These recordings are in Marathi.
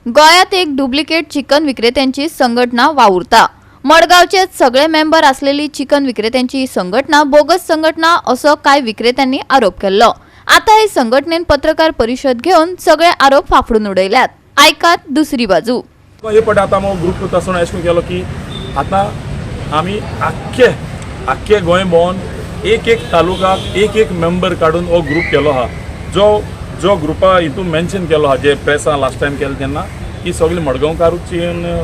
गोयात एक डुप्लिकेट चिकन विक्रेत्यांची संघटना वावुरता। मडगावचे सगळे मेंबर असलेली चिकन विक्रेत्यांची ही संघटना बोगस संघटना असो काय विक्रेत्यांनी आरोप केलो। आता ही संघटनेन पत्रकार परिषद घेऊन सगळे आरोप फाफडून उडयल्यात। ऐकात दुसरी बाजू। हे पट आता मग ग्रुप तसो अशें केलो की आता आमी आख्खे गोंय भोंवन एक तालुकाक एक मेंबर काडून हो ग्रुप केलो हा। जो ग्रुपा हितून मेन्शन केलो हा, जे प्रेसा लास्ट टायम केलो तेन्ना की सगळे मडगांवकारूच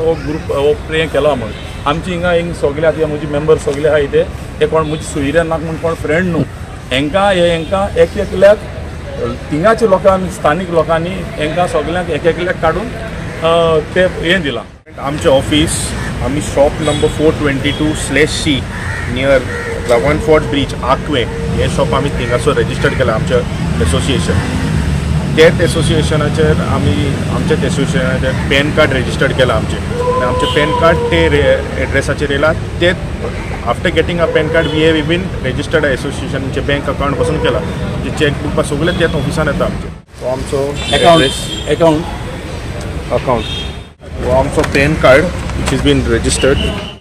हो ग्रुप हो प्रे केलो हा म्हणून। आमची हिंगा सगळे आता म्हजी मेंबर सगळे आहा इथे हे कोण म्हजी सोयऱ्या नाक म्हण कोण फ्रेंड न्हू, हेंकां एकल्याक थिंगाच्या लोकांनी स्थानीक लोकांनी हेंकां सगळ्यांक एकल्याक काडून ते हें दिलां। आमचे ऑफिस आम्ही शॉप नंबर 422/C नियर रवनफोर्ट ब्रिज आक्वे हे शॉप आम्ही थिंगासो रजिस्टर्ड केला आमचे एसोसिएशन। तेच एसोसिएशनाचेर आमच्या एसोसिएशनाचेर पॅन कार्ड रजिस्टर्ड केला आमचे पॅन कार्ड ते एड्रेसाचेर येयला। ते after getting a PAN card we have even registered एसोसिएशनचे बँक अकाउंट पासून केला, जे चॅकबुक सगळे त्याच ऑफिसान येता आमचे। हो आमचो अकाउंट हो आमचो PAN card which is been registered.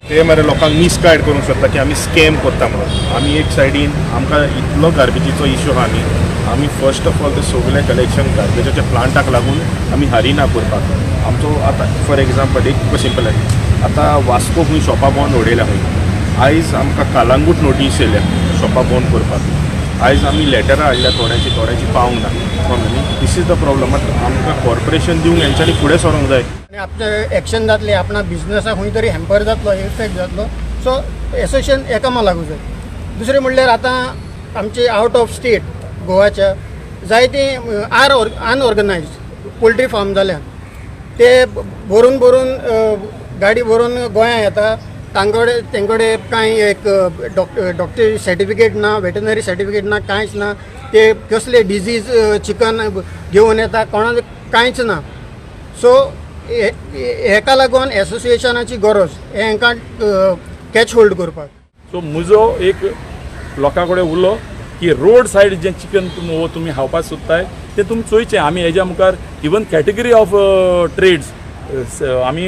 ते मरे लोकांक मिसगायड करूंक सोदता की आमी स्कॅम करता म्हणून। आमी एक सायडीन आमकां इतलो गार्बेजीचो इश्यू आहा आमी फर्स्ट ऑफ ऑल ते सगळे कलेक्शन गार्बेजाच्या प्लांटाक लागून आमी हारिना करपाक। आमचो आतां फॉर एग्जांपल एक सिंपल आहे, आतां वास्को खंय शॉपां बंद उडयल्या खंय, आयज आमकां कालांगूट नोटीस येयल्या शॉपां बंद करपाक। आयज आमी लेटरां हाडल्या थोड्यांची पावंक ना। This is the problem. आमकां कॉर्पोरेशन दिवंक हेंच्यांनी फुडें सरोंक जाय। आपले एक्शन जातले, आपणा बिझनेसाक खंय तरी हॅम्पर जातलो, इफेक्ट जातलो। सो एसोसिएशन एकामा लागू जाय। दुसरें म्हणल्यार आतां आमचे आउट ऑफ स्टेट गोवाच्या जायते अनऑर्गनायज्ड पोल्ट्री फार्म जाल्या। ते भरून गाडी भरून गोंया येता, तेंकडे कांय एक डॉक्टर सर्टिफिकेट ना, वेटनरी सर्टिफिकेट ना, कांयच ना। ते कसले डिजीज चिकन घेवन येता, कोणाक कांयच ना। सो हेका लागून एसोसिएशनाची गरज हेंकां कॅच होल्ड करपाक। सो म्हजो एक लोकां कडेन उलो की रोड सायड जें चिकन तुमी खावपाक सोदताय तें तुमी चोयचें। आमी हेज्या मुखार इवन कॅटेगरी ऑफ ट्रेड्स आमी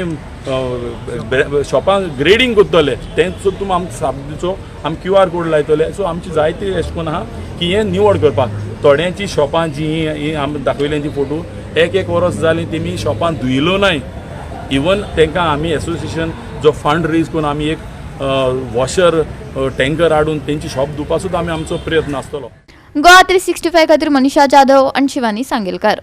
शॉपां ग्रेडिंग करतले, तें सुद्दां तुमी आमकां साबदीचो आमी QR कोड लायतले। सो आमची जायती अशें करून आहा की हें निवड करपाक। थोड्यांची शॉपां जीं आमी दाखयल्यांची फोटो एक वर्स जालीं तेमी शॉपां धुयलो नाय। इवन तांकां आमी एसोसिएशन जो फंड रेज करून आमी एक वॉशर टँकर हाडून तेंची शॉप धुवपाक सुद्दां आमी आमचो प्रयत्न आसतलो। गोवा 365 खातीर मनीषा जाधव आणि शिवानी सांगेलकार।